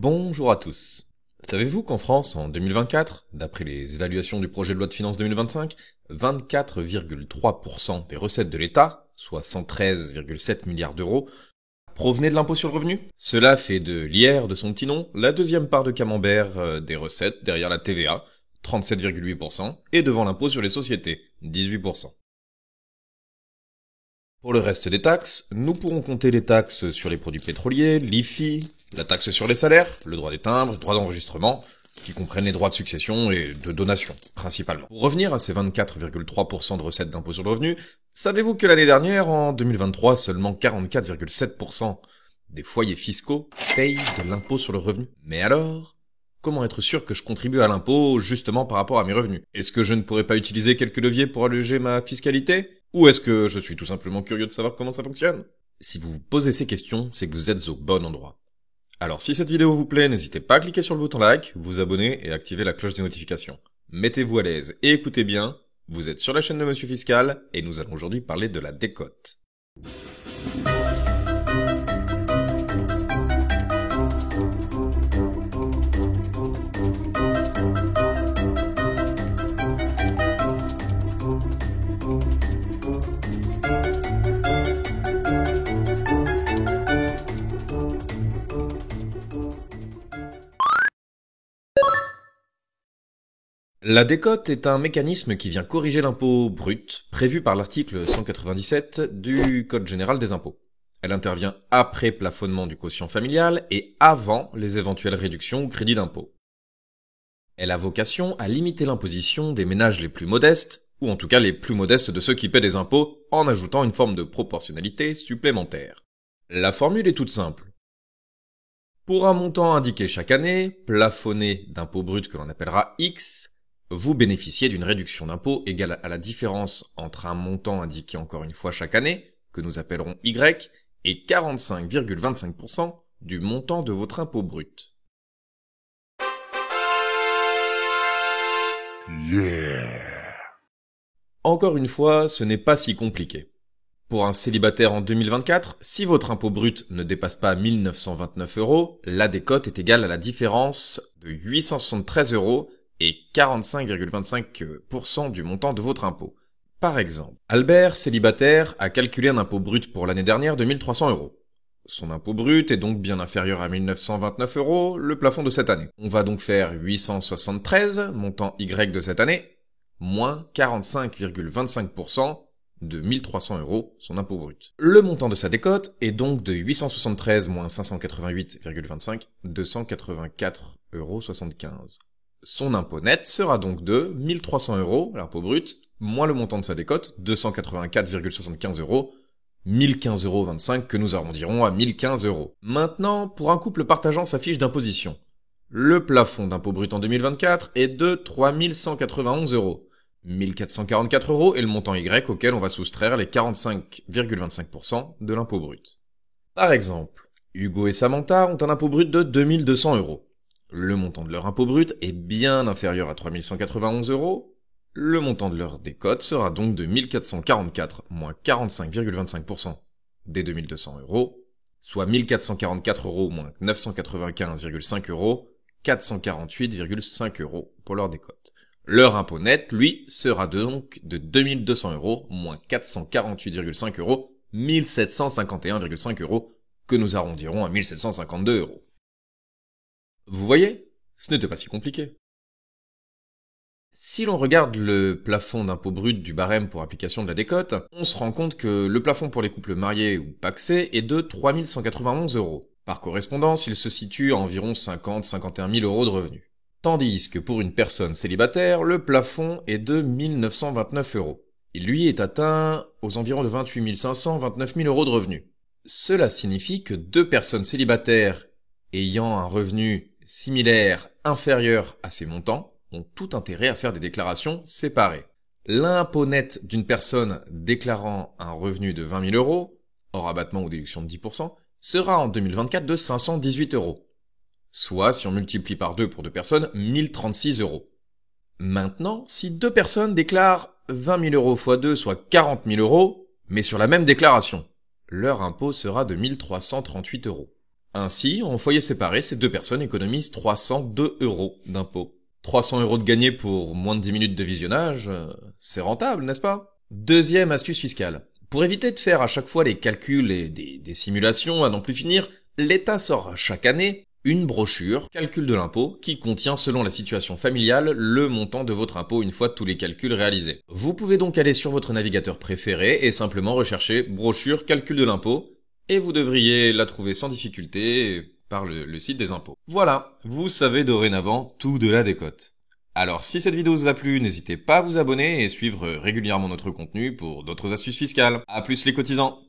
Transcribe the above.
Bonjour à tous. Savez-vous qu'en France, en 2024, d'après les évaluations du projet de loi de finances 2025, 24,3% des recettes de l'État, soit 113,7 milliards d'euros, provenaient de l'impôt sur le revenu? Cela fait de l'IR de son petit nom la deuxième part de camembert des recettes derrière la TVA, 37,8%, et devant l'impôt sur les sociétés, 18%. Pour le reste des taxes, nous pourrons compter les taxes sur les produits pétroliers, l'IFI, la taxe sur les salaires, le droit des timbres, le droit d'enregistrement, qui comprennent les droits de succession et de donation, principalement. Pour revenir à ces 24,3% de recettes d'impôt sur le revenu, savez-vous que l'année dernière, en 2023, seulement 44,7% des foyers fiscaux payent de l'impôt sur le revenu? Mais alors, comment être sûr que je contribue à l'impôt justement par rapport à mes revenus? Est-ce que je ne pourrais pas utiliser quelques leviers pour alléger ma fiscalité? Ou est-ce que je suis tout simplement curieux de savoir comment ça fonctionne? Si vous vous posez ces questions, c'est que vous êtes au bon endroit. Alors si cette vidéo vous plaît, n'hésitez pas à cliquer sur le bouton like, vous abonner et activer la cloche des notifications. Mettez-vous à l'aise et écoutez bien, vous êtes sur la chaîne de Monsieur Fiscal et nous allons aujourd'hui parler de la décote. La décote est un mécanisme qui vient corriger l'impôt brut, prévu par l'article 197 du Code général des impôts. Elle intervient après plafonnement du quotient familial et avant les éventuelles réductions ou crédits d'impôt. Elle a vocation à limiter l'imposition des ménages les plus modestes, ou en tout cas les plus modestes de ceux qui paient des impôts, en ajoutant une forme de proportionnalité supplémentaire. La formule est toute simple. Pour un montant indiqué chaque année, plafonné d'impôt brut que l'on appellera X, vous bénéficiez d'une réduction d'impôt égale à la différence entre un montant indiqué encore une fois chaque année, que nous appellerons Y, et 45,25% du montant de votre impôt brut. Yeah. Encore une fois, ce n'est pas si compliqué. Pour un célibataire en 2024, si votre impôt brut ne dépasse pas 1929 €, la décote est égale à la différence de 873 € et 45,25% du montant de votre impôt. Par exemple, Albert, célibataire, a calculé un impôt brut pour l'année dernière de 1300 €. Son impôt brut est donc bien inférieur à 1929 €, le plafond de cette année. On va donc faire 873, montant Y de cette année, moins 45,25% de 1300 €, son impôt brut. Le montant de sa décote est donc de 873 moins 588,25, 284,75 €. Son impôt net sera donc de 1300 €, l'impôt brut, moins le montant de sa décote, 284,75 €, 1015,25 € que nous arrondirons à 1015 €. Maintenant, pour un couple partageant sa fiche d'imposition. Le plafond d'impôt brut en 2024 est de 3191 €. 1444 € est le montant Y auquel on va soustraire les 45,25% de l'impôt brut. Par exemple, Hugo et Samantha ont un impôt brut de 2200 €. Le montant de leur impôt brut est bien inférieur à 3191 €. Le montant de leur décote sera donc de 1444 moins 45,25% des 2200 €, soit 1444 € moins 995,5 €, 448,5 € pour leur décote. Leur impôt net, lui, sera donc de 2200 € moins 448,5 €, 1751,5 € que nous arrondirons à 1752 €. Vous voyez, ce n'était pas si compliqué. Si l'on regarde le plafond d'impôt brut du barème pour application de la décote, on se rend compte que le plafond pour les couples mariés ou pacsés est de 3191 €. Par correspondance, il se situe à environ 50-51 000 € de revenus. Tandis que pour une personne célibataire, le plafond est de 1929 €. Il lui est atteint aux environs de 28 500-29 000 € de revenus. Cela signifie que deux personnes célibataires ayant un revenu similaire inférieur à ces montants ont tout intérêt à faire des déclarations séparées. L'impôt net d'une personne déclarant un revenu de 20 000 €, hors abattement ou déduction de 10%, sera en 2024 de 518 €. Soit, si on multiplie par 2 pour deux personnes, 1036 €. Maintenant, si deux personnes déclarent 20 000 € x 2, soit 40 000 €, mais sur la même déclaration, leur impôt sera de 1338 €. Ainsi, en foyer séparé, ces deux personnes économisent 302 euros d'impôts. 300 euros de gagnés pour moins de 10 minutes de visionnage, c'est rentable, n'est-ce pas? Deuxième astuce fiscale. Pour éviter de faire à chaque fois les calculs et des simulations à n'en plus finir, l'État sort chaque année une brochure, calcul de l'impôt, qui contient selon la situation familiale le montant de votre impôt une fois tous les calculs réalisés. Vous pouvez donc aller sur votre navigateur préféré et simplement rechercher brochure calcul de l'impôt, et vous devriez la trouver sans difficulté par le site des impôts. Voilà, vous savez dorénavant tout de la décote. Alors si cette vidéo vous a plu, n'hésitez pas à vous abonner et suivre régulièrement notre contenu pour d'autres astuces fiscales. À plus les cotisants!